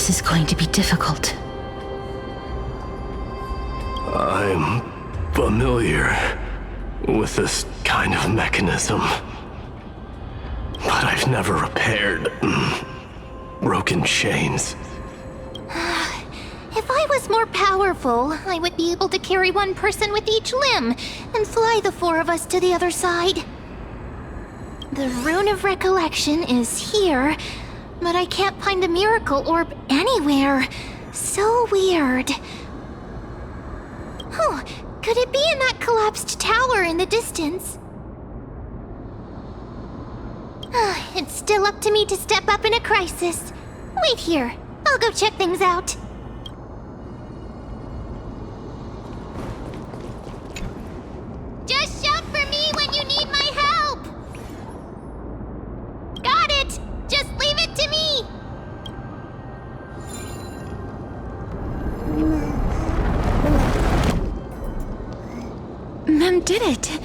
This is going to be difficult. I'm familiar with this kind of mechanism, but I've never repaired broken chains. If I was more powerful, I would be able to carry one person with each limb and fly the four of us to the other side. The Rune of Recollection is here, but I can't find the miracle orb anywhere. So weird. Oh, could it be in that collapsed tower in the distance? It's still up to me to step up in a crisis. Wait here. I'll go check things out. Just shout for me when you need my help! Got it! Just leave it to me! Mem did it.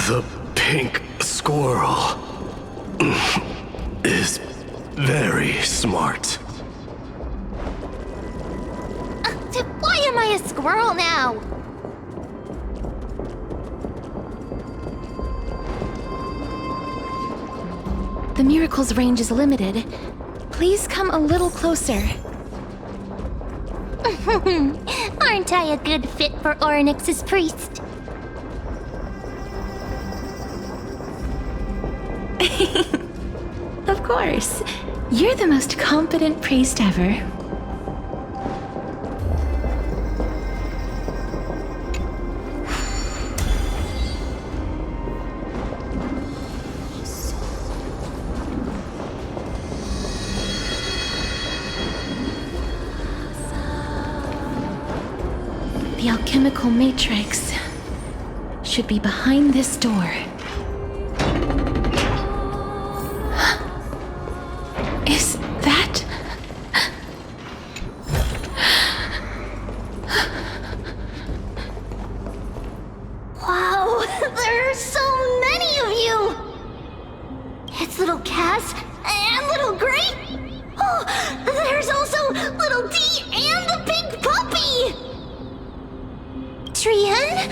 The pink squirrel is very smart. Why am I a squirrel now? The miracle's range is limited. Please come a little closer. Aren't I a good fit for Orynyx's priest? Of course. You're the most competent priest ever. The alchemical matrix should be behind this door. Is that... Wow, there are so many of you! It's little Cass and little Gray. Oh, there's also little D and the pink puppy! Trian?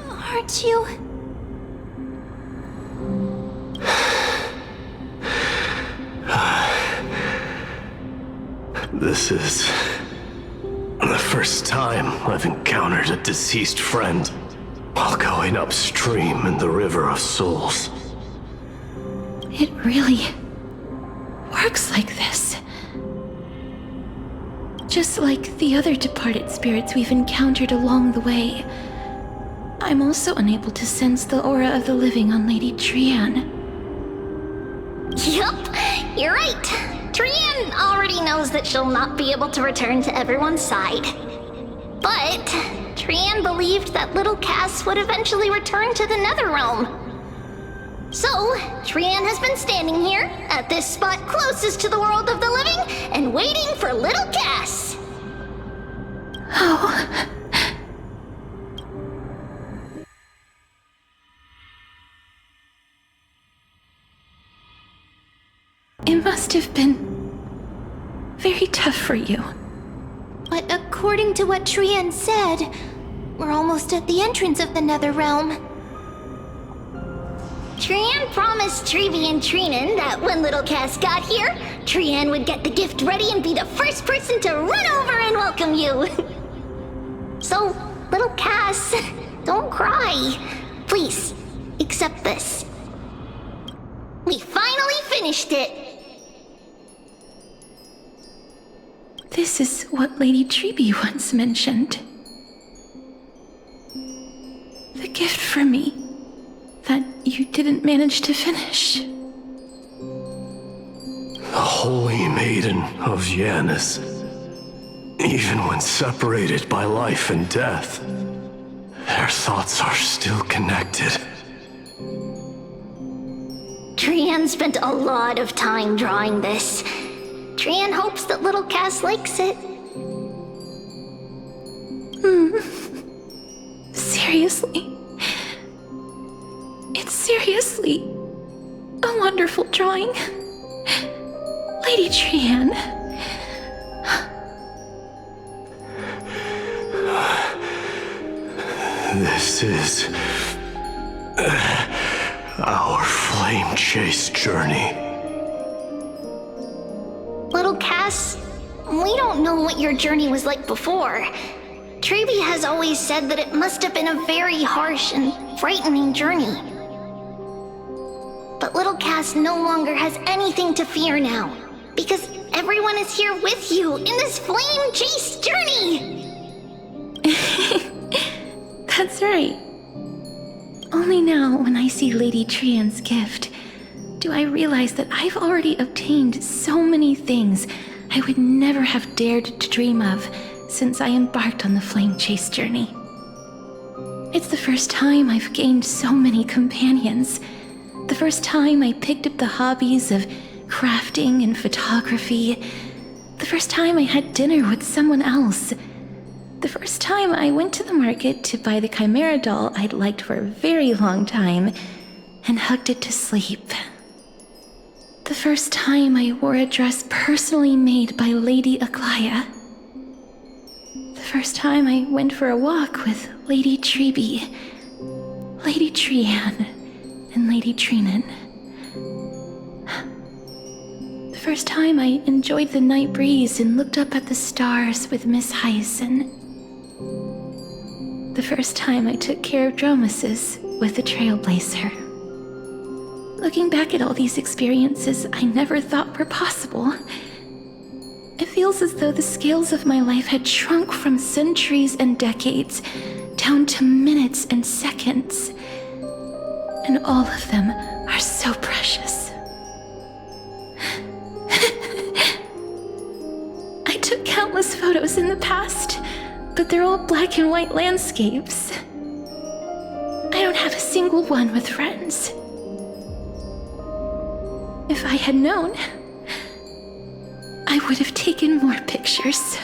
Aren't you... This is the first time I've encountered a deceased friend while going upstream in the River of Souls. It really works like this. Just like the other departed spirits we've encountered along the way, I'm also unable to sense the aura of the living on Lady Trian. Yup, you're right. Trian already knows that she'll not be able to return to everyone's side. But Trian believed that little Cass would eventually return to the Netherrealm. So, Trian has been standing here, at this spot closest to the world of the living, and waiting for little Cass. Oh. It must have been very tough for you. But according to what Trian said, we're almost at the entrance of the Netherrealm. Trian promised Trevi and Trinan that when little Cass got here, Trian would get the gift ready and be the first person to run over and welcome you. So, little Cass, don't cry. Please, accept this. We finally finished it. This is what Lady Trevi once mentioned. The gift for me that you didn't manage to finish. The Holy Maiden of Yanis. Even when separated by life and death, their thoughts are still connected. Trian spent a lot of time drawing this. Trian hopes that little Cass likes it. Seriously? It's seriously a wonderful drawing. Lady Trian. This is our flame chase journey. Little Cass, we don't know what your journey was like before. Trevi has always said that it must have been a very harsh and frightening journey. But little Cass no longer has anything to fear now, because everyone is here with you in this flame chase journey! That's right. Only now, when I see Lady Trian's gift, do I realize that I've already obtained so many things I would never have dared to dream of since I embarked on the flame chase journey. It's the first time I've gained so many companions. The first time I picked up the hobbies of crafting and photography. The first time I had dinner with someone else. The first time I went to the market to buy the Chimera doll I'd liked for a very long time and hugged it to sleep. The first time I wore a dress personally made by Lady Aglaya. The first time I went for a walk with Lady Treeby, Lady Trian, and Lady Trinan. The first time I enjoyed the night breeze and looked up at the stars with Miss Hyacin. The first time I took care of Dromesis with the Trailblazer. Looking back at all these experiences I never thought were possible, it feels as though the scales of my life had shrunk from centuries and decades down to minutes and seconds. And all of them are so precious. I took countless photos in the past, but they're all black and white landscapes. I don't have a single one with friends. If I had known, I would have taken more pictures.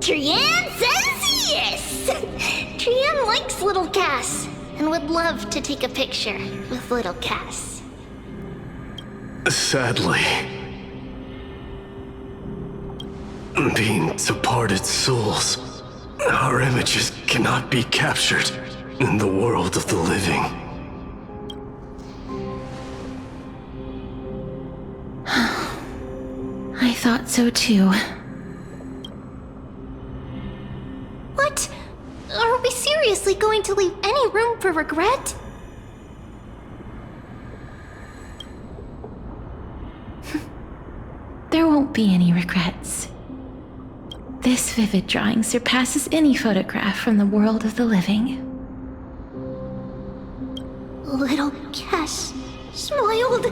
Trian says yes! Trian likes little Cass and would love to take a picture with little Cass. Sadly, being departed souls, our images cannot be captured in the world of the living. I thought so too. What? Are we seriously going to leave any room for regret? There won't be any regrets. This vivid drawing surpasses any photograph from the world of the living. Little Cass smiled.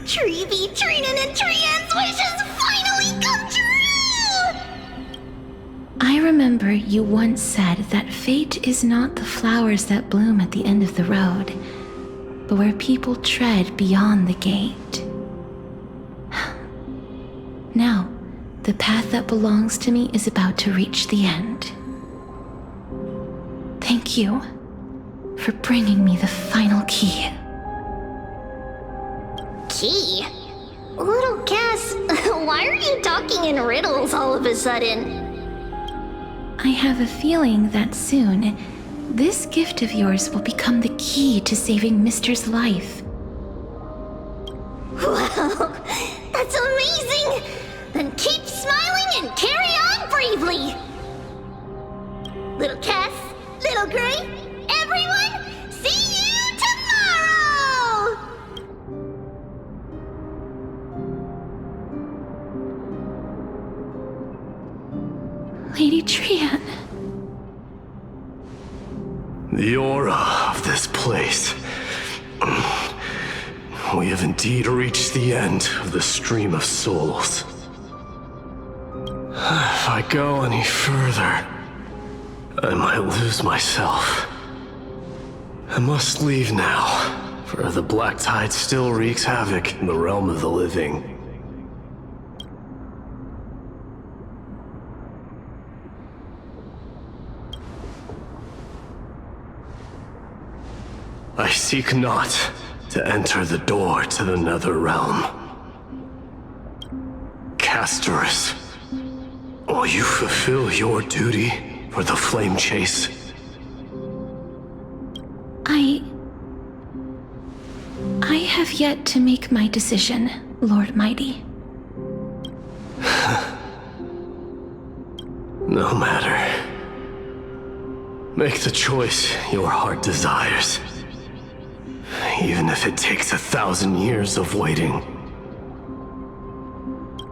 Treeby, Trinan, and Trian's wishes finally come true! I remember you once said that fate is not the flowers that bloom at the end of the road, but where people tread beyond the gate. Now, the path that belongs to me is about to reach the end. Thank you for bringing me the final key. Key? Little Cass, why are you talking in riddles all of a sudden? I have a feeling that soon, this gift of yours will become the key to saving Mister's life. Wow, that's amazing! Then keep smiling and carry on bravely! Little Cass, Little Gray, everyone, see you tomorrow! Lady Trian. The aura of this place. We have indeed reached the end of the stream of souls. If I go any further, I might lose myself. I must leave now, for the black tide still wreaks havoc in the realm of the living. seek not to enter the door to the nether realm. Castorice, will you fulfill your duty for the flame chase? I have yet to make my decision, Lord Mighty. No matter. Make the choice your heart desires. Even if it takes 1,000 years of waiting.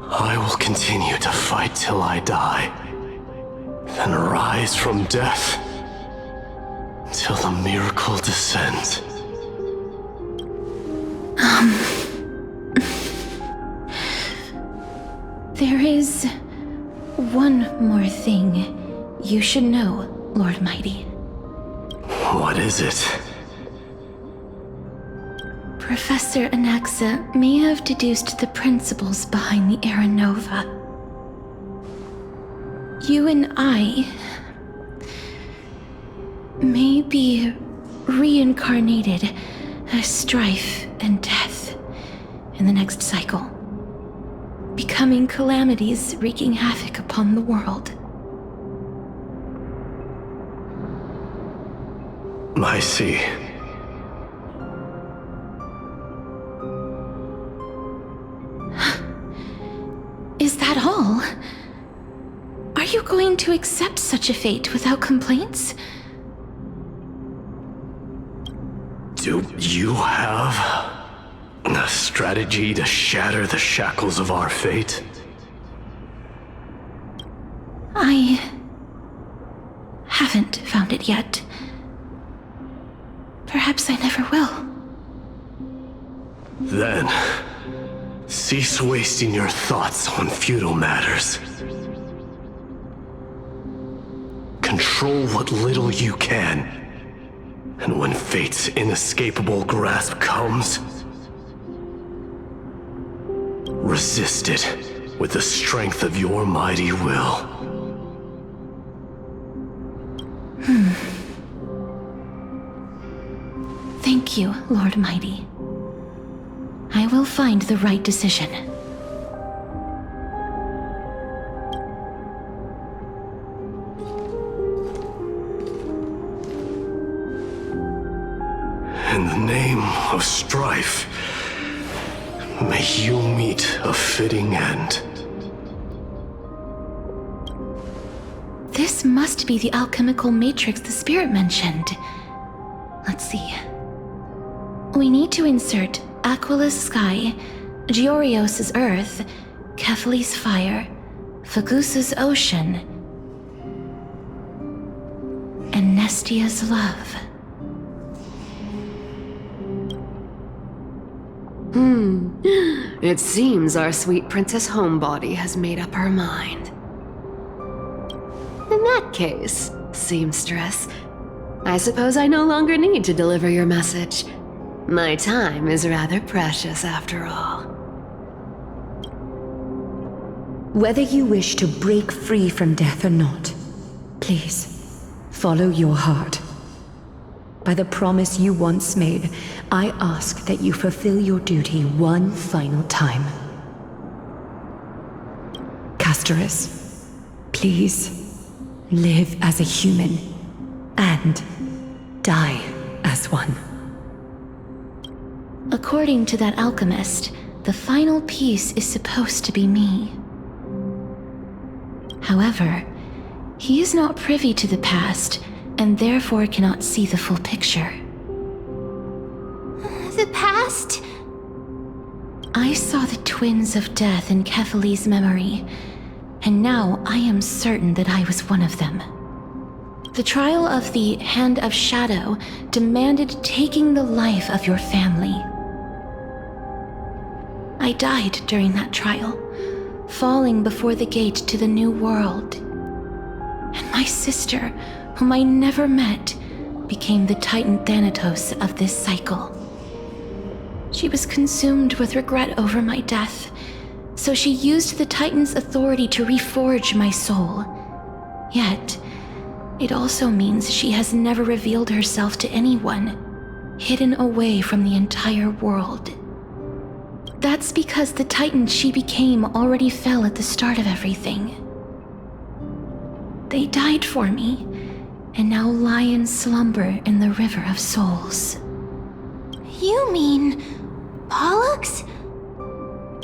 I will continue to fight till I die. Then rise from death till the miracle descends. There is one more thing you should know, Lord Mighty. What is it? Professor Anaxa may have deduced the principles behind the Era Nova. You and I may be reincarnated as strife and death in the next cycle, becoming calamities wreaking havoc upon the world. I see. Is that all? Are you going to accept such a fate without complaints? Do you have a strategy to shatter the shackles of our fate? I haven't found it yet. Perhaps I never will. Then, cease wasting your thoughts on futile matters. Control what little you can, and when fate's inescapable grasp comes, resist it with the strength of your mighty will. Thank you, Lord Mighty. I will find the right decision. In the name of strife, may you meet a fitting end. This must be the alchemical matrix the spirit mentioned. Let's see. We need to insert Aquila's sky, Georios' earth, Kephales's fire, Fagusa's ocean, and Nestia's love. It seems our sweet Princess Homebody has made up her mind. In that case, seamstress, I suppose I no longer need to deliver your message. My time is rather precious after all. Whether you wish to break free from death or not, please, follow your heart. By the promise you once made, I ask that you fulfill your duty one final time. Castorice, please, live as a human, and die as one. According to that alchemist, the final piece is supposed to be me. However, he is not privy to the past, and therefore cannot see the full picture. The past? I saw the twins of death in Kephales's memory, and now I am certain that I was one of them. The trial of the Hand of Shadow demanded taking the life of your family. I died during that trial, falling before the gate to the new world. And my sister, whom I never met, became the Titan Thanatos of this cycle. She was consumed with regret over my death, so she used the Titan's authority to reforge my soul. Yet, it also means she has never revealed herself to anyone, hidden away from the entire world. That's because the Titan she became already fell at the start of everything. They died for me, and now lie in slumber in the River of Souls. You mean Pollux?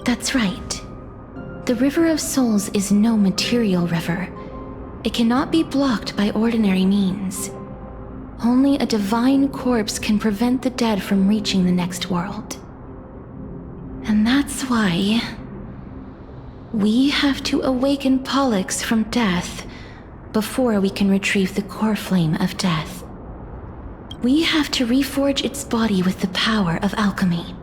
That's right. The River of Souls is no material river. It cannot be blocked by ordinary means. Only a divine corpse can prevent the dead from reaching the next world. And that's why we have to awaken Pollux from death before we can retrieve the core flame of death. We have to reforge its body with the power of alchemy.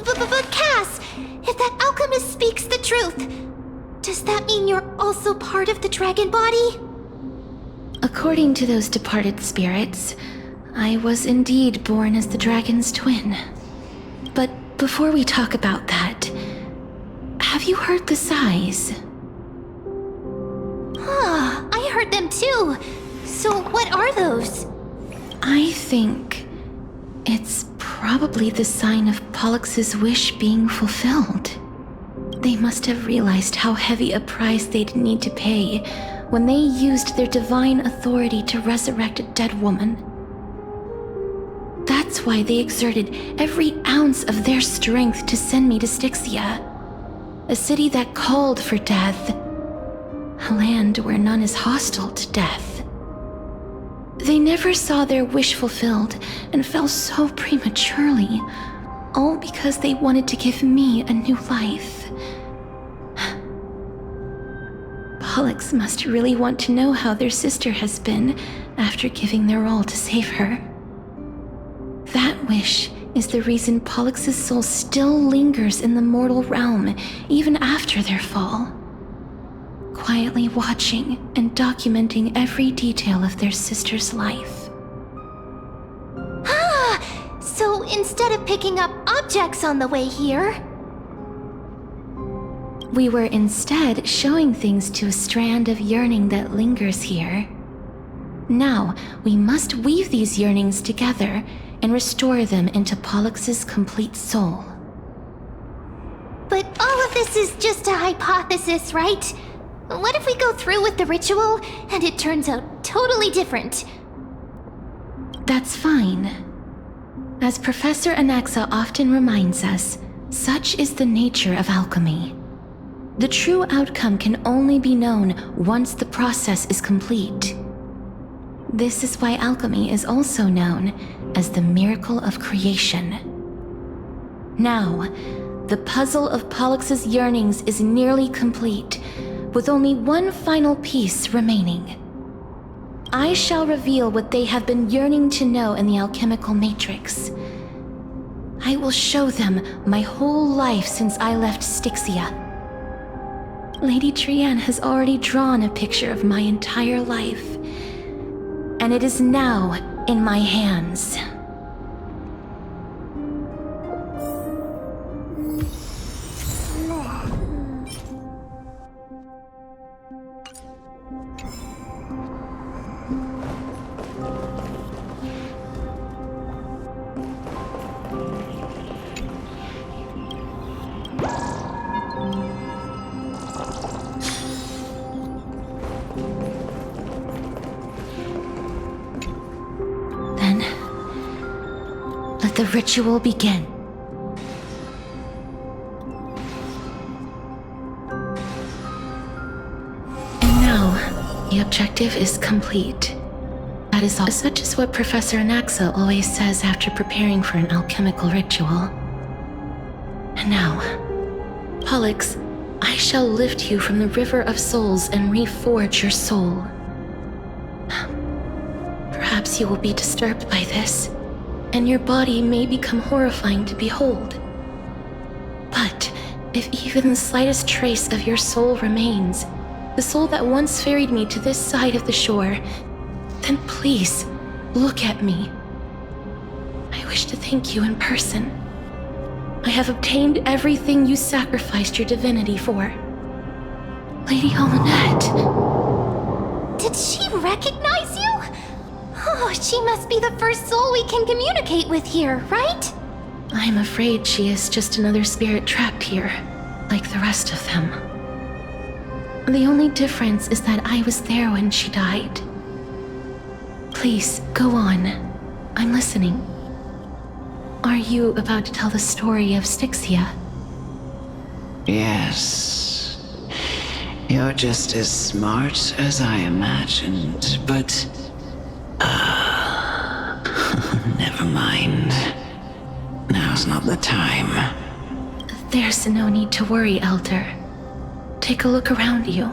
But Cass, if that alchemist speaks the truth, does that mean you're also part of the dragon body? According to those departed spirits, I was indeed born as the dragon's twin. But before we talk about that, have you heard the sighs? I heard them too. So what are those? I think it's probably the sign of Pollux's wish being fulfilled. They must have realized how heavy a price they'd need to pay when they used their divine authority to resurrect a dead woman. That's why they exerted every ounce of their strength to send me to Styxia, a city that called for death, a land where none is hostile to death. They never saw their wish fulfilled and fell so prematurely, all because they wanted to give me a new life. Pollux must really want to know how their sister has been after giving their all to save her. That wish is the reason Pollux's soul still lingers in the mortal realm even after their fall, quietly watching and documenting every detail of their sister's life. So instead of picking up objects on the way here, we were instead showing things to a strand of yearning that lingers here. Now, we must weave these yearnings together and restore them into Pollux's complete soul. but all of this is just a hypothesis, right? What if we go through with the ritual and it turns out totally different? That's fine. As Professor Anaxa often reminds us, such is the nature of alchemy. The true outcome can only be known once the process is complete. This is why alchemy is also known as the miracle of creation. Now, the puzzle of Pollux's yearnings is nearly complete, with only one final piece remaining. I shall reveal what they have been yearning to know in the alchemical matrix. I will show them my whole life since I left Styxia. Lady Trian has already drawn a picture of my entire life, and it is now in my hands. The ritual begin. And now, the objective is complete. That is all. Such is what Professor Anaxa always says after preparing for an alchemical ritual. And now, Pollux, I shall lift you from the River of Souls and reforge your soul. Perhaps you will be disturbed by this, and your body may become horrifying to behold. But if even the slightest trace of your soul remains, the soul that once ferried me to this side of the shore, then please, look at me. I wish to thank you in person. I have obtained everything you sacrificed your divinity for. Lady Almanette. Did she recognize you? Oh, she must be the first soul we can communicate with here, right? I'm afraid she is just another spirit trapped here, like the rest of them. The only difference is that I was there when she died. Please, go on. I'm listening. Are you about to tell the story of Styxia? Yes. You're just as smart as I imagined, but... never mind. Now's not the time. There's no need to worry, Elder. Take a look around you.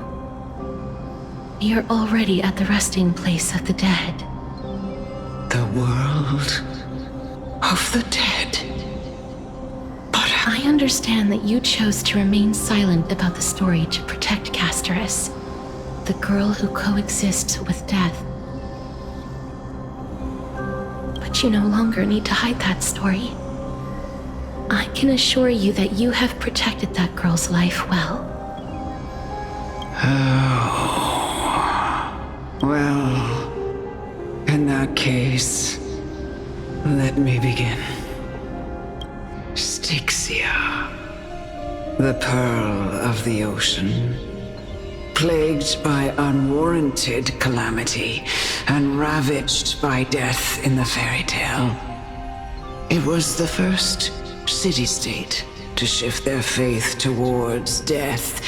You're already at the resting place of the dead. The world of the dead. But I understand that you chose to remain silent about the story to protect Castorice, the girl who coexists with death. But you no longer need to hide that story. I can assure you that you have protected that girl's life well. well, in that case, let me begin. Styxia, the pearl of the ocean, plagued by unwarranted calamity and ravaged by death in the fairy tale. It was the first city-state to shift their faith towards death,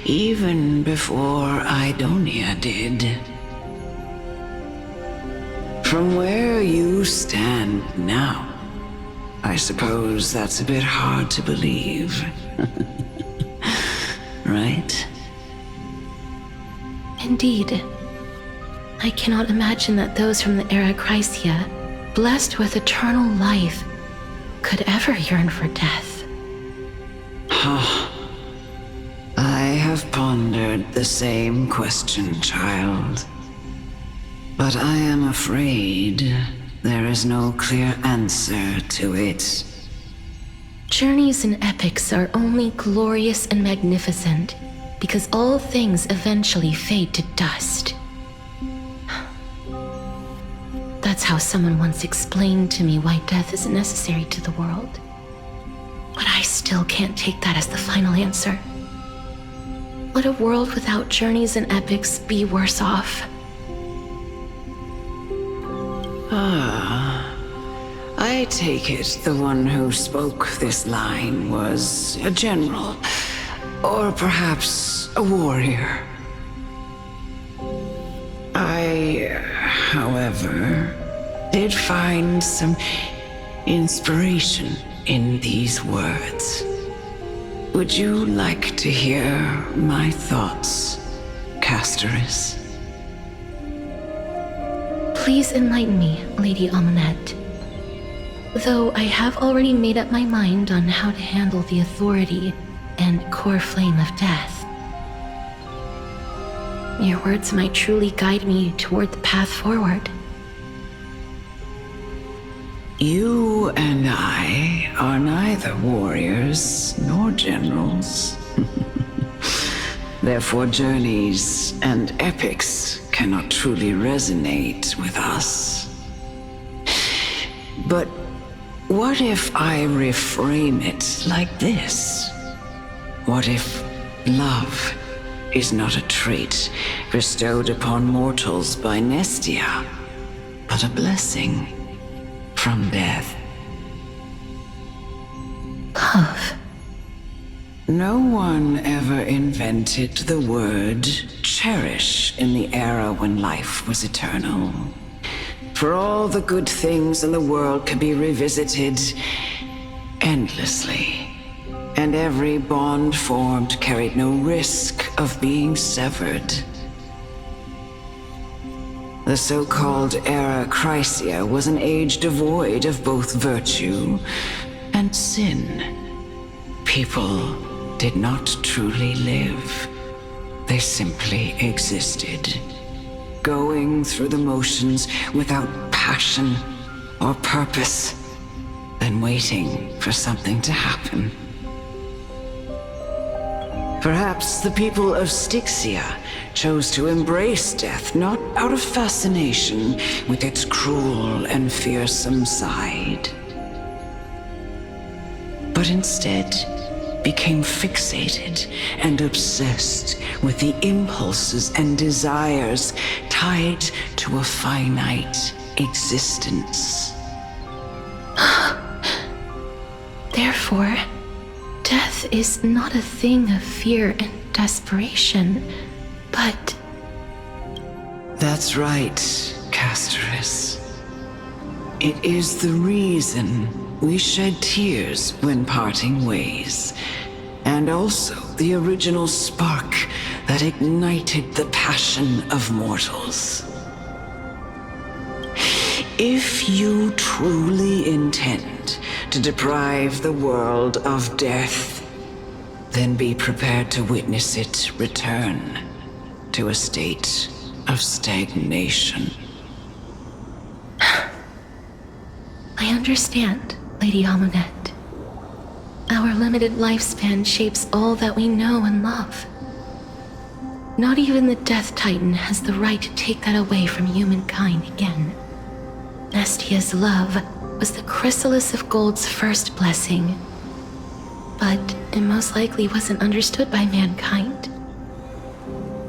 even before Idonia did. From where you stand now, I suppose that's a bit hard to believe. Right? Indeed. I cannot imagine that those from the era Chrysia, blessed with eternal life, could ever yearn for death. I have pondered the same question, child. But I am afraid there is no clear answer to it. Journeys and epics are only glorious and magnificent because all things eventually fade to dust. That's how someone once explained to me why death is necessary to the world. But I still can't take that as the final answer. Would a world without journeys and epics be worse off? I take it the one who spoke this line was a general, or perhaps a warrior. I, however, did find some inspiration in these words. Would you like to hear my thoughts, Castorice? Please enlighten me, Lady Amunet. Though I have already made up my mind on how to handle the authority and core flame of death. Your words might truly guide me toward the path forward. You and I are neither warriors nor generals. Therefore, journeys and epics cannot truly resonate with us. But what if I reframe it like this? What if love is not a trait bestowed upon mortals by Nestia, but a blessing from death? Love. No one ever invented the word cherish in the era when life was eternal. For all the good things in the world could be revisited endlessly, and every bond formed carried no risk of being severed. The so-called era Chrysia was an age devoid of both virtue and sin. People did not truly live. They simply existed, going through the motions without passion or purpose, then waiting for something to happen. Perhaps the people of Styxia chose to embrace death not out of fascination with its cruel and fearsome side, but instead became fixated and obsessed with the impulses and desires tied to a finite existence. Therefore, death is not a thing of fear and desperation, but... That's right, Castorice. It is the reason we shed tears when parting ways, and also the original spark that ignited the passion of mortals. If you truly intend to deprive the world of death, then be prepared to witness it return to a state of stagnation. I understand, Lady Amunet. Our limited lifespan shapes all that we know and love. Not even the Death Titan has the right to take that away from humankind again. Nestia's love was the chrysalis of Gold's first blessing, but it most likely wasn't understood by mankind.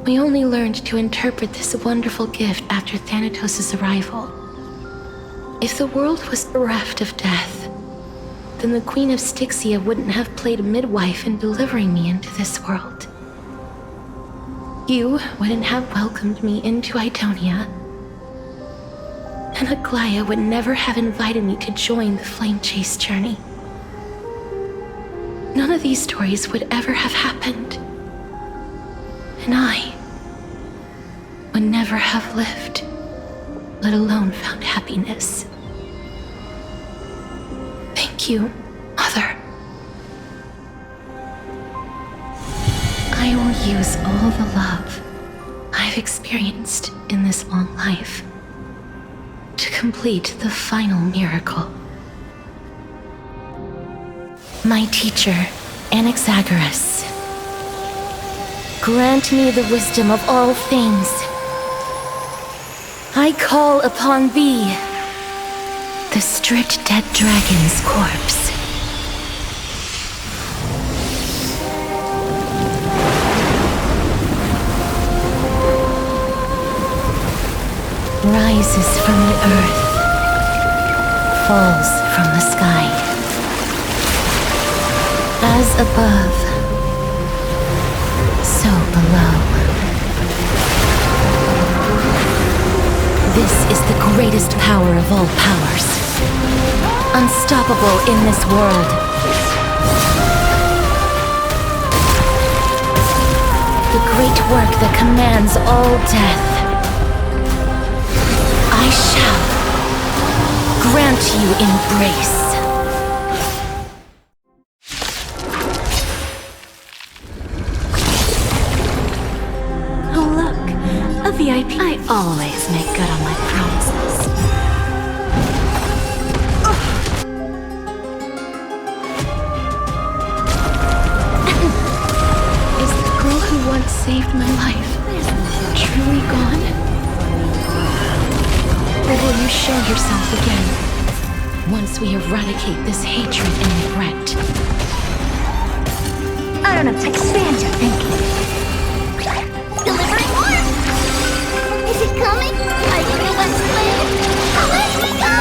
We only learned to interpret this wonderful gift after Thanatos' arrival. If the world was bereft of death, then the Queen of Styxia wouldn't have played a midwife in delivering me into this world. You wouldn't have welcomed me into Idonia, and Aglaya would never have invited me to join the Flame Chase journey. None of these stories would ever have happened, and I would never have lived, let alone found happiness. Thank you, Mother. I will use all the love I've experienced in this long life to complete the final miracle. My teacher, Anaxagoras, grant me the wisdom of all things. I call upon thee, the stripped dead dragon's corpse. Rises from the earth, falls from the sky. As above, so below. This is the greatest power of all powers, unstoppable in this world. The great work that commands all death. I shall grant you embrace. Oh look, a VIP. I always make good on my promises. Is the girl who once saved my life truly gone? Or will you show yourself again, once we eradicate this hatred and regret? I don't know, expand your thinking. Delivering more! Is it coming? I don't know what's planned. Let me go!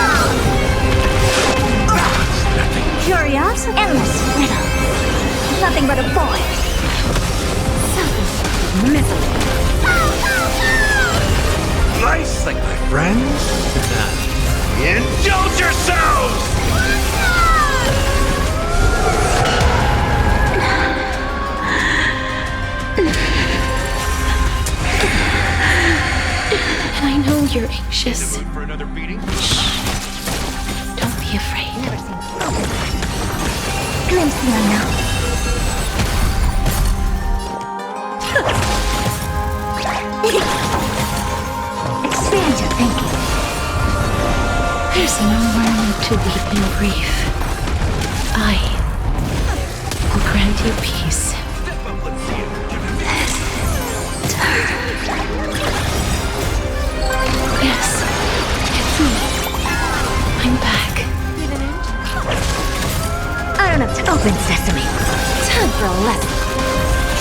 Curiosity? Endless riddle. Nothing but a boy. Something miserable. Nice thing, my friends. Indulge yourselves! And I know you're anxious. For another beating? Don't be afraid. Glimpse the unknown. Expand your thinking. There's nowhere left to weep in grief. I will grant you peace. Step up, let's see it. Turn up to open sesame. Time for a lesson.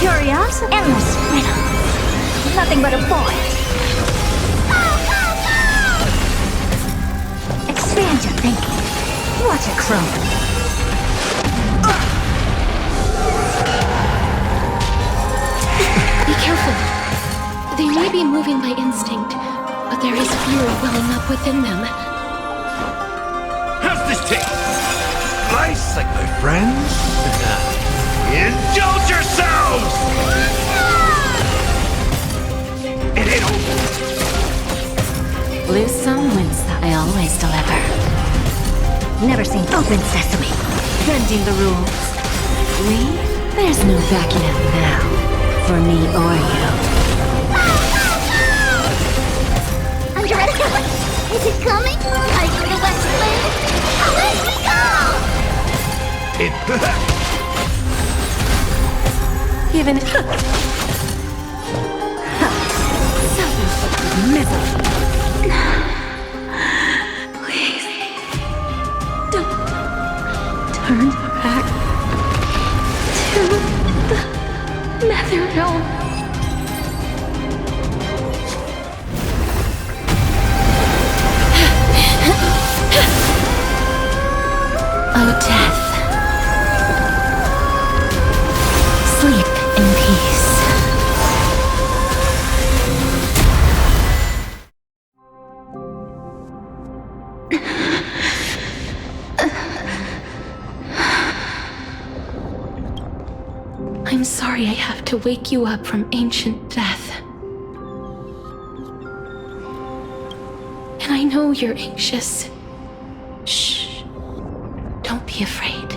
Curious, endless riddle. Nothing but a boy. Expand your thinking. Watch it grow. Be careful. They may be moving by instinct, but there is fear welling up within them. How's this taste? Nice, like my friends? Indulge yourselves! It ain't over. Lose some, win some. I always deliver. Never seen open sesame. Bending the rules. Me? There's no backing out now. For me or you. Are you ready? Is it coming? Are you the best player? Away we go! It Even Self-inflicted misery. please don't turn back to the nether realm. Oh, death. Sleep in peace. I'm sorry I have to wake you up from ancient death. And I know you're anxious. Shh. Don't be afraid.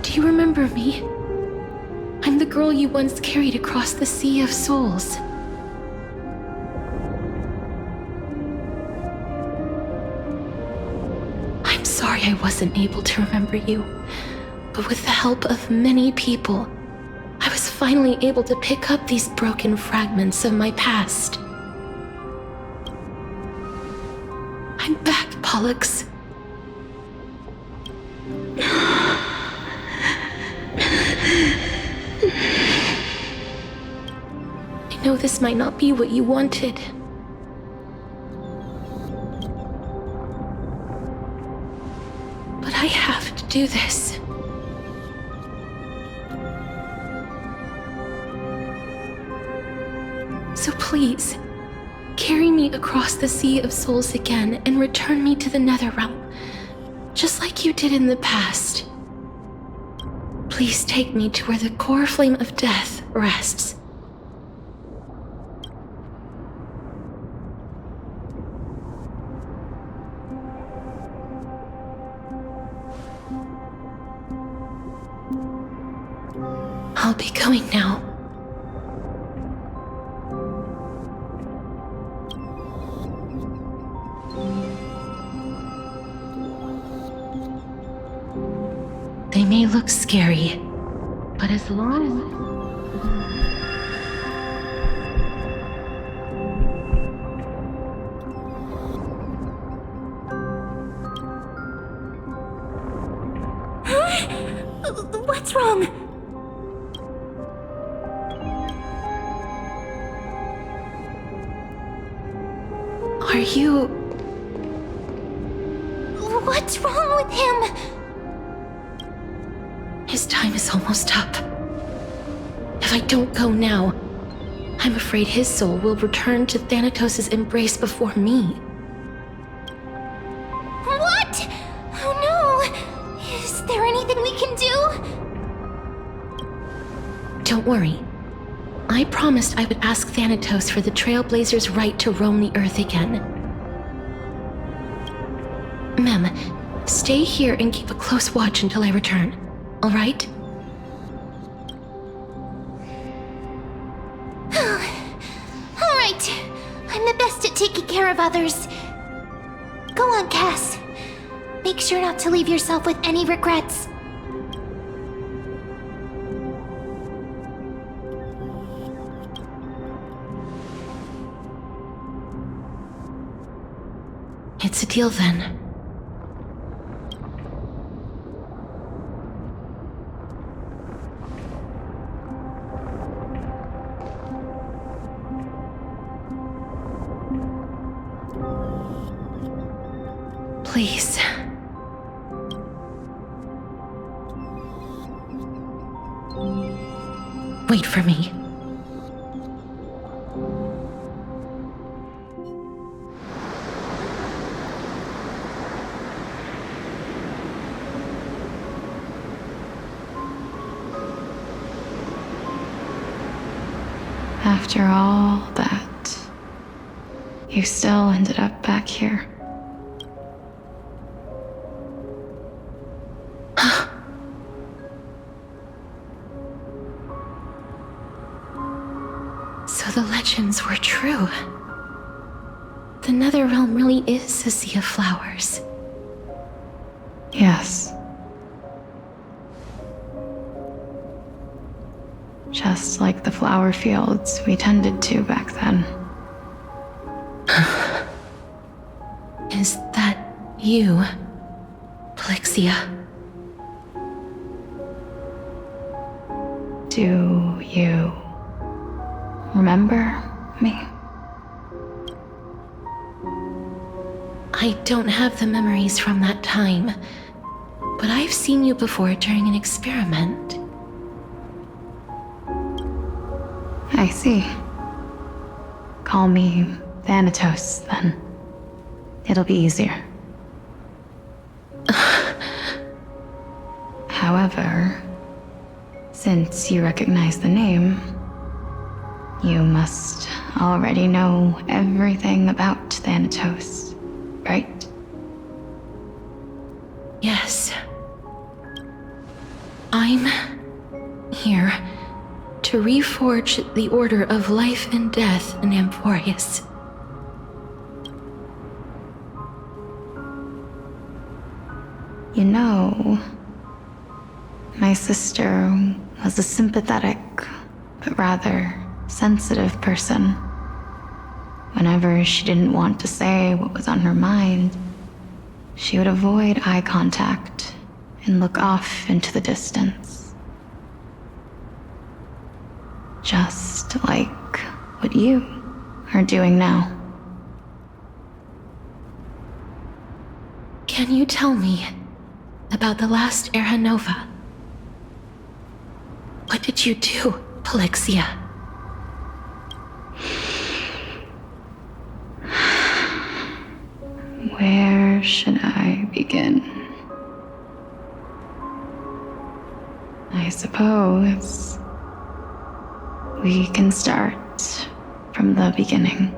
Do you remember me? I'm the girl you once carried across the Sea of Souls. I'm sorry I wasn't able to remember you, but with the help of many people, I was finally able to pick up these broken fragments of my past. I'm back, Pollux. I know this might not be what you wanted. But I have to do this. So please, carry me across the Sea of Souls again and return me to the Netherrealm, just like you did in the past. Please take me to where the core flame of death rests. I'll be going now. They may look scary, but as long What's wrong? Are you... What's wrong with him? His time is almost up. If I don't go now, I'm afraid his soul will return to Thanatos' embrace before me. What? Oh no! Is there anything we can do? Don't worry. I promised I would ask Thanatos for the Trailblazer's right to roam the Earth again. Mem, stay here and keep a close watch until I return. All right? All right. I'm the best at taking care of others. Go on, Cass. Make sure not to leave yourself with any regrets. It's a deal then. Please. Wait for me. After all that, you still ended up back here. So the legends were true. The Netherrealm really is a sea of flowers. Yes. Just like the flower fields we tended to back then. Is that you, Pollixia? Do you remember me? I don't have the memories from that time, but I've seen you before during an experiment. I see. Call me Thanatos, then. It'll be easier. However, since you recognize the name, you must already know everything about Thanatos, right? Yes. I'm here to reforge the order of life and death in Amphorius. You know, my sister was a sympathetic, but rather sensitive person. Whenever she didn't want to say what was on her mind, she would avoid eye contact and look off into the distance. Just like what you are doing now. Can you tell me about the last Era Nova? What did you do, Pollixia? Where should I begin? I suppose we can start from the beginning.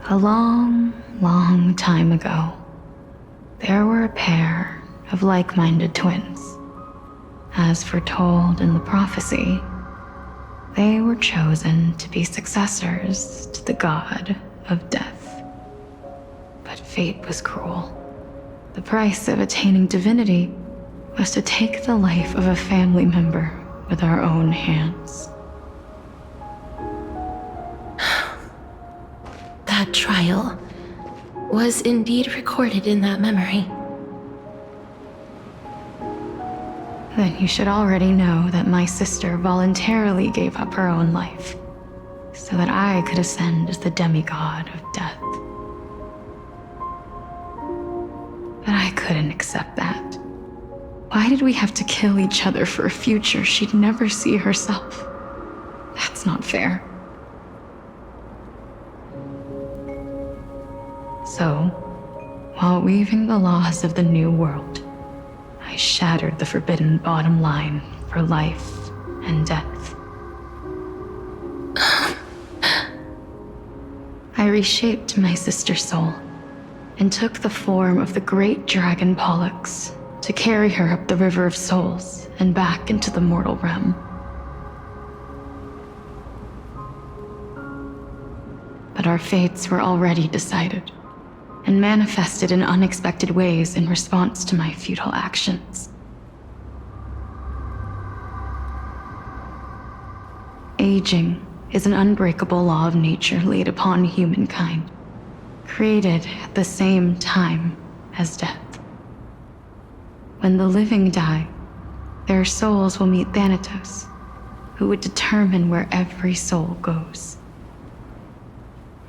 A long, long time ago, there were a pair of like-minded twins. As foretold in the prophecy, they were chosen to be successors to the god of death. But fate was cruel. The price of attaining divinity was to take the life of a family member with our own hands. That trial was indeed recorded in that memory. Then you should already know that my sister voluntarily gave up her own life so that I could ascend as the demigod of death. But I couldn't accept that. Why did we have to kill each other for a future she'd never see herself? That's not fair. So, while weaving the laws of the new world, I shattered the forbidden bottom line for life and death. I reshaped my sister's soul and took the form of the great dragon Pollux to carry her up the River of Souls and back into the mortal realm. But our fates were already decided and manifested in unexpected ways in response to my futile actions. Aging is an unbreakable law of nature laid upon humankind. created at the same time as death. When the living die, their souls will meet Thanatos, who would determine where every soul goes.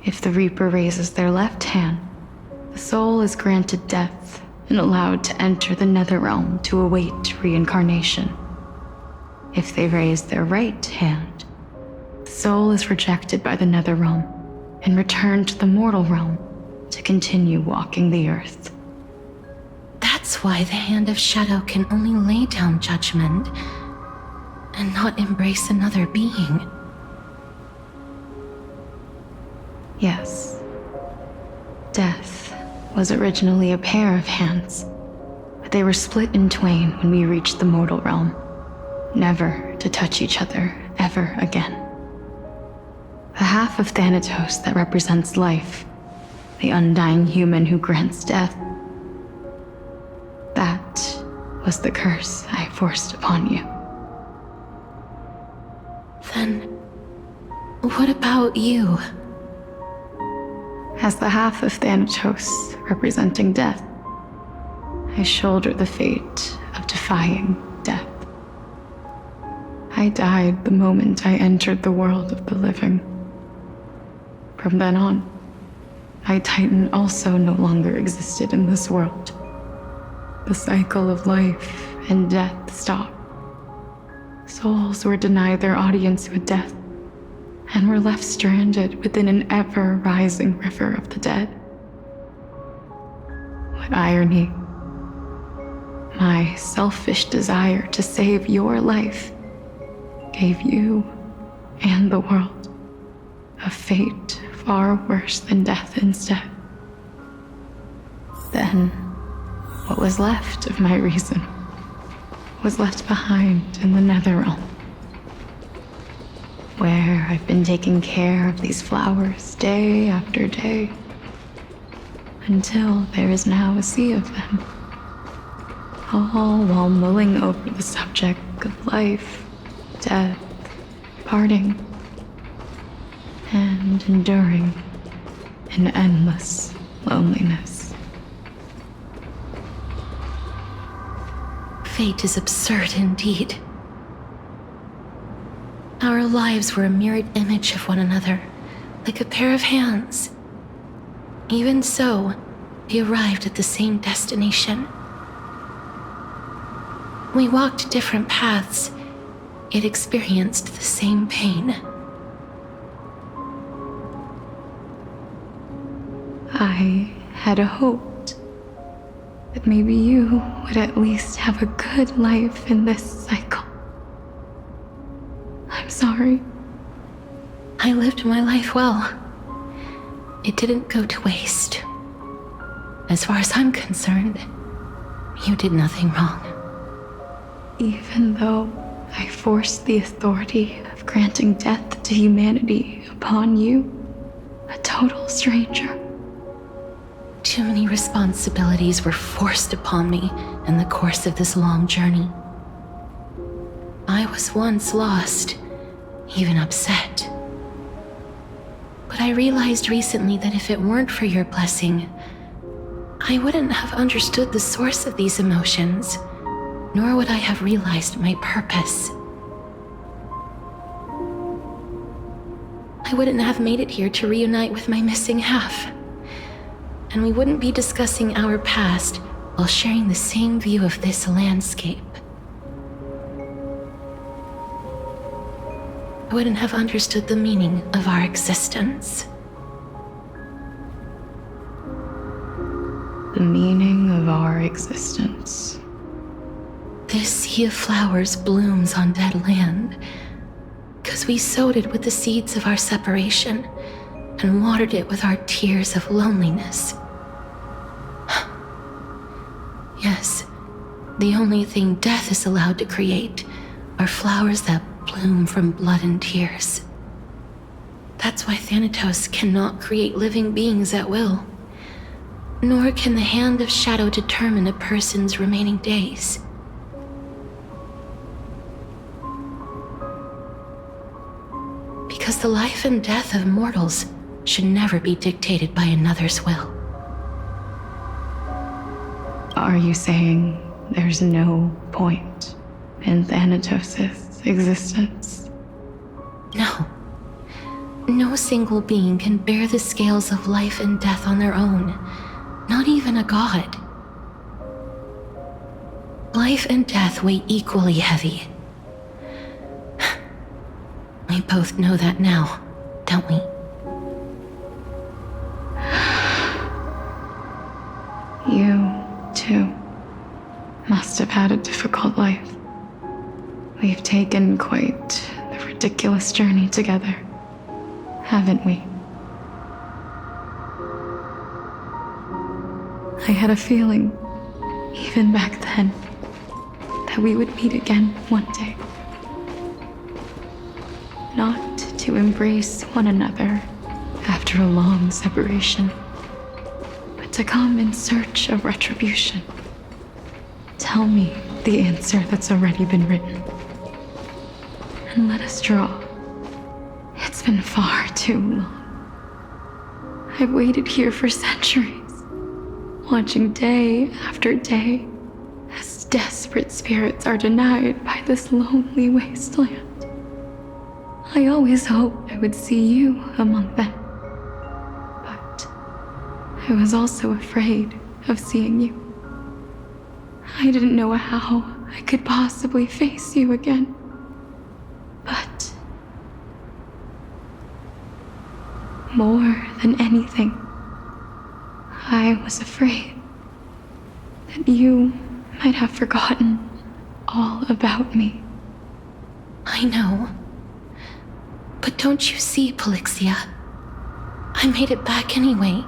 If the Reaper raises their left hand, the soul is granted death and allowed to enter the Netherrealm to await reincarnation. If they raise their right hand, the soul is rejected by the Netherrealm and returned to the mortal realm to continue walking the earth. That's why the Hand of Shadow can only lay down judgment and not embrace another being. Yes. Death was originally a pair of hands, but they were split in twain when we reached the mortal realm, never to touch each other ever again. The half of Thanatos that represents life, the undying human who grants death, that was the curse I forced upon you. Then, what about you? As the half of Thanatos representing death, I shoulder the fate of defying death. I died the moment I entered the world of the living. From then on, my Titan also no longer existed in this world. The cycle of life and death stopped. Souls were denied their audience with death and were left stranded within an ever-rising river of the dead. What irony. My selfish desire to save your life gave you and the world a fate far worse than death instead. Then, what was left of my reason was left behind in the Netherrealm, where I've been taking care of these flowers day after day, until there is now a sea of them, all while mulling over the subject of life, death, parting, and enduring an endless loneliness. Fate is absurd indeed. Our lives were a mirrored image of one another, like a pair of hands. Even so, we arrived at the same destination. We walked different paths, yet experienced the same pain. I had hoped that maybe you would at least have a good life in this cycle. I'm sorry. I lived my life well. It didn't go to waste. As far as I'm concerned, you did nothing wrong. Even though I forced the authority of granting death to humanity upon you, a total stranger. Too many responsibilities were forced upon me in the course of this long journey. I was once lost, even upset. But I realized recently that if it weren't for your blessing, I wouldn't have understood the source of these emotions, nor would I have realized my purpose. I wouldn't have made it here to reunite with my missing half. And we wouldn't be discussing our past while sharing the same view of this landscape. I wouldn't have understood the meaning of our existence. The meaning of our existence. This sea of flowers blooms on dead land, because we sowed it with the seeds of our separation and watered it with our tears of loneliness. Yes, the only thing death is allowed to create are flowers that bloom from blood and tears. That's why Thanatos cannot create living beings at will, nor can the Hand of Shadow determine a person's remaining days. Because the life and death of mortals should never be dictated by another's will. Are you saying there's no point in Thanatos' existence? No. No single being can bear the scales of life and death on their own, not even a god. Life and death weigh equally heavy. We both know that now, don't we? You, too, must have had a difficult life. We've taken quite the ridiculous journey together, haven't we? I had a feeling, even back then, that we would meet again one day. Not to embrace one another after a long separation, but to come in search of retribution. Tell me the answer that's already been written, and let us draw. It's been far too long. I've waited here for centuries, watching day after day as desperate spirits are denied by this lonely wasteland. I always hoped I would see you among them, but I was also afraid of seeing you. I didn't know how I could possibly face you again, but more than anything, I was afraid that you might have forgotten all about me. I know. But don't you see, Pollixia? I made it back anyway.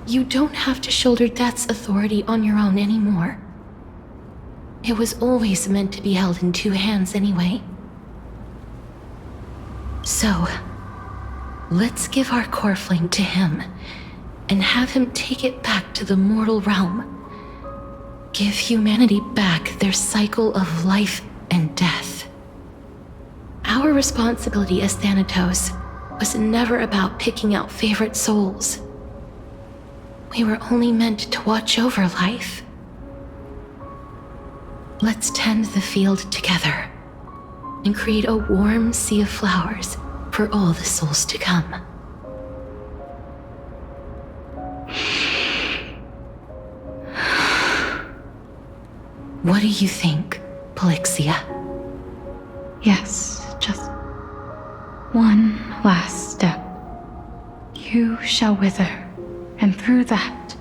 You don't have to shoulder death's authority on your own anymore. It was always meant to be held in two hands anyway. So, let's give our core flame to him and have him take it back to the mortal realm. Give humanity back their cycle of life and death. Our responsibility as Thanatos was never about picking out favorite souls. We were only meant to watch over life. Let's tend the field together and create a warm sea of flowers for all the souls to come. What do you think, Pollixia? Yes, just one last step. You shall wither, and through that,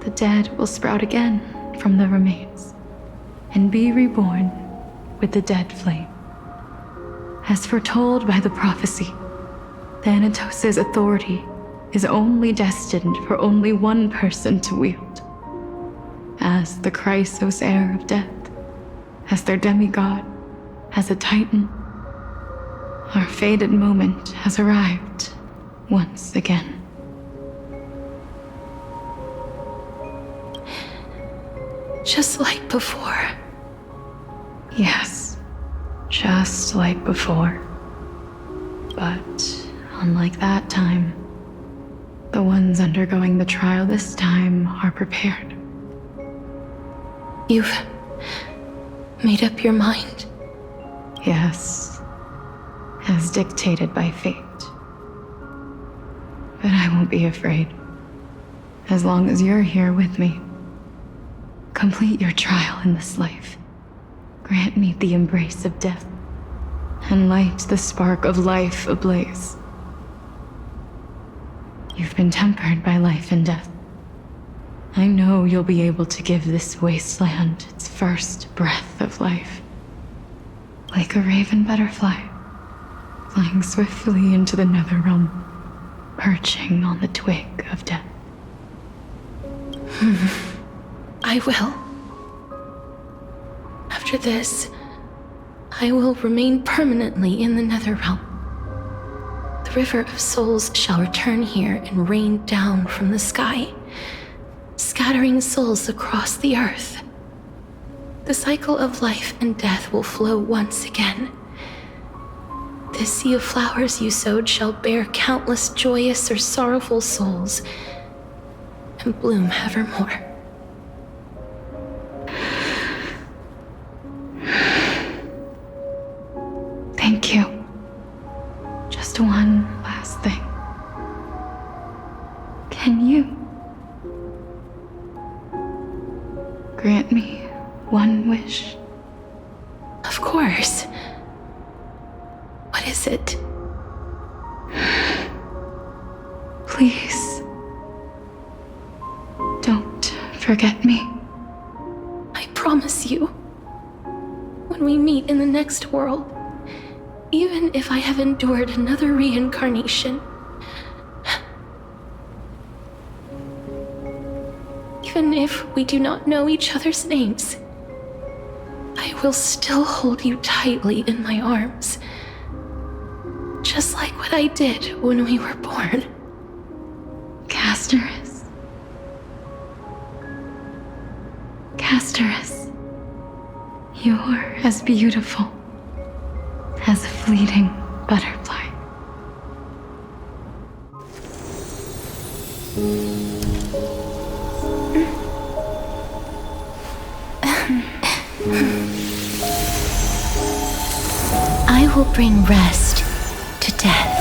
the dead will sprout again from the remains, and be reborn with the dead flame. As foretold by the prophecy, Thanatos' authority is only destined for only one person to wield. As the Chrysos heir of death, as their demigod, as a titan, our fated moment has arrived once again. Just like before. Yes, just like before. But unlike that time, the ones undergoing the trial this time are prepared. You've made up your mind? Yes, as dictated by fate. But I won't be afraid, as long as you're here with me. Complete your trial in this life. Grant me the embrace of death, and light the spark of life ablaze. You've been tempered by life and death. I know you'll be able to give this wasteland its first breath of life. Like a raven butterfly, flying swiftly into the netherrealm, perching on the twig of death. I will. After this, I will remain permanently in the netherrealm. The river of souls shall return here and rain down from the sky, scattering souls across the earth. The cycle of life and death will flow once again. the sea of flowers you sowed shall bear countless joyous or sorrowful souls, and bloom evermore. Thank you. Just one last thing. Can you grant me one wish? Of course. What is it? Please, don't forget me. I promise you, when we meet in the next world, even if I have endured another reincarnation, even if we do not know each other's names, I will still hold you tightly in my arms, just like what I did when we were born. Castorice. Castorice. You're as beautiful as a fleeting butterfly. I will bring rest to death.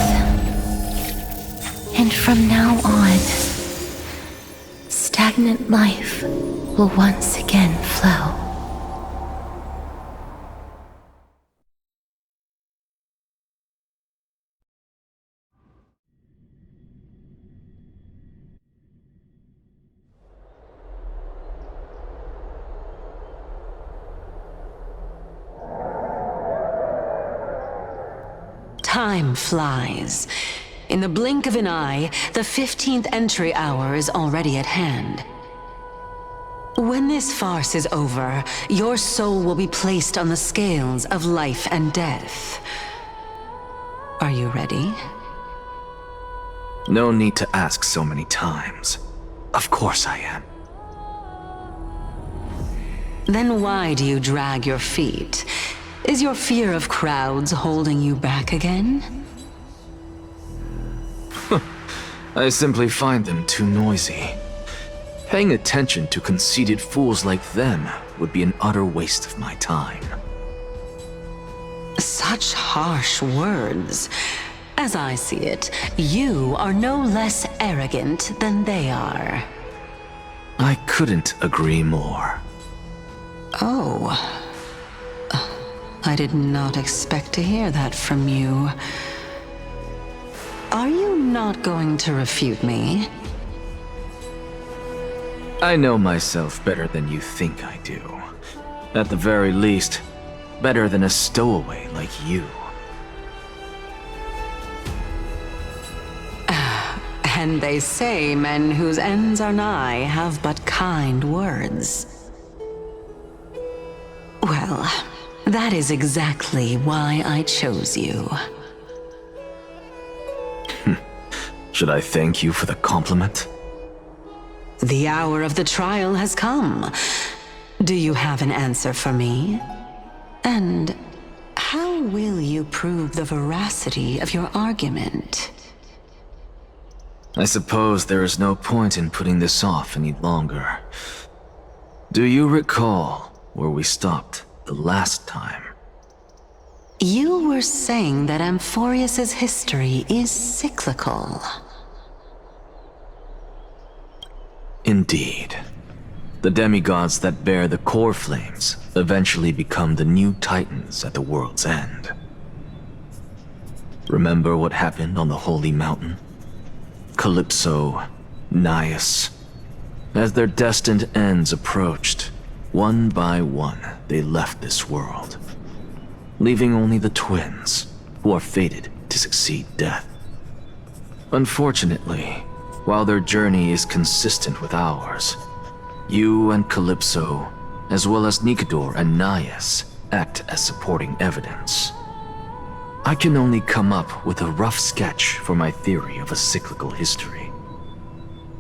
And from now on, stagnant life will once again flow. Time flies. In the blink of an eye, the 15th entry hour is already at hand. When this farce is over, your soul will be placed on the scales of life and death. Are you ready? No need to ask so many times. Of course I am. Then why do you drag your feet? Is your fear of crowds holding you back again? I simply find them too noisy. Paying attention to conceited fools like them would be an utter waste of my time. Such harsh words. As I see it, you are no less arrogant than they are. I couldn't agree more. Oh. I did not expect to hear that from you. Are you not going to refute me? I know myself better than you think I do. At the very least, better than a stowaway like you. And they say men whose ends are nigh have but kind words. Well, that is exactly why I chose you. Should I thank you for the compliment? The hour of the trial has come. Do you have an answer for me? And how will you prove the veracity of your argument? I suppose there is no point in putting this off any longer. Do you recall where we stopped the last time? You were saying that Amphorius's history is cyclical. Indeed. The demigods that bear the core flames eventually become the new titans at the world's end. Remember what happened on the Holy Mountain? Calypso, Naias. As their destined ends approached, one by one they left this world, leaving only the twins, who are fated to succeed death. Unfortunately, while their journey is consistent with ours, you and Calypso, as well as Nicodor and Naias, act as supporting evidence. I can only come up with a rough sketch for my theory of a cyclical history.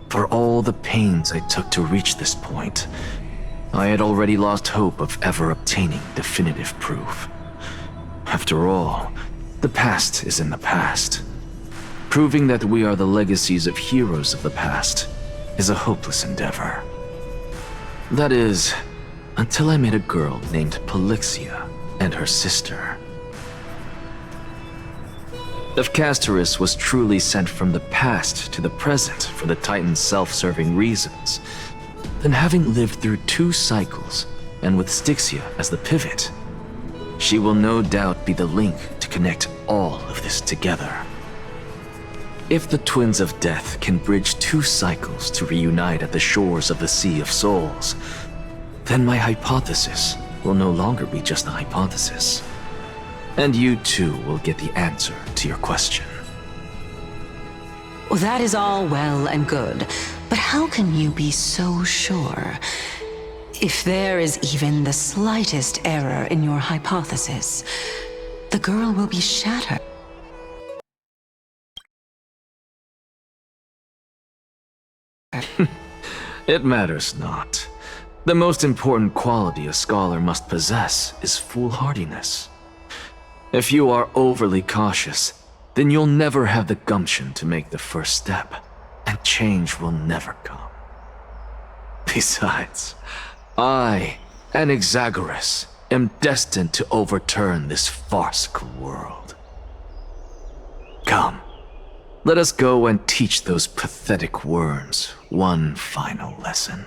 For all the pains I took to reach this point, I had already lost hope of ever obtaining definitive proof. After all, The past is in the past. Proving that we are the legacies of heroes of the past is a hopeless endeavor. That is, until I met a girl named Pollux and her sister. If Castorice was truly sent from the past to the present for the Titan's self-serving reasons, then having lived through 2 cycles, and with Styxia as the pivot, she will no doubt be the link to connect all of this together. If the Twins of Death can bridge 2 cycles to reunite at the shores of the Sea of Souls, then my hypothesis will no longer be just a hypothesis. And you too will get the answer to your question. Well, that is all well and good, but how can you be so sure? If there is even the slightest error in your hypothesis, the girl will be shattered. It matters not. The most important quality a scholar must possess is foolhardiness. If you are overly cautious, then you'll never have the gumption to make the first step, and change will never come. Besides, I, an Exagoras, am destined to overturn this farcical world. Come, let us go and teach those pathetic worms one final lesson.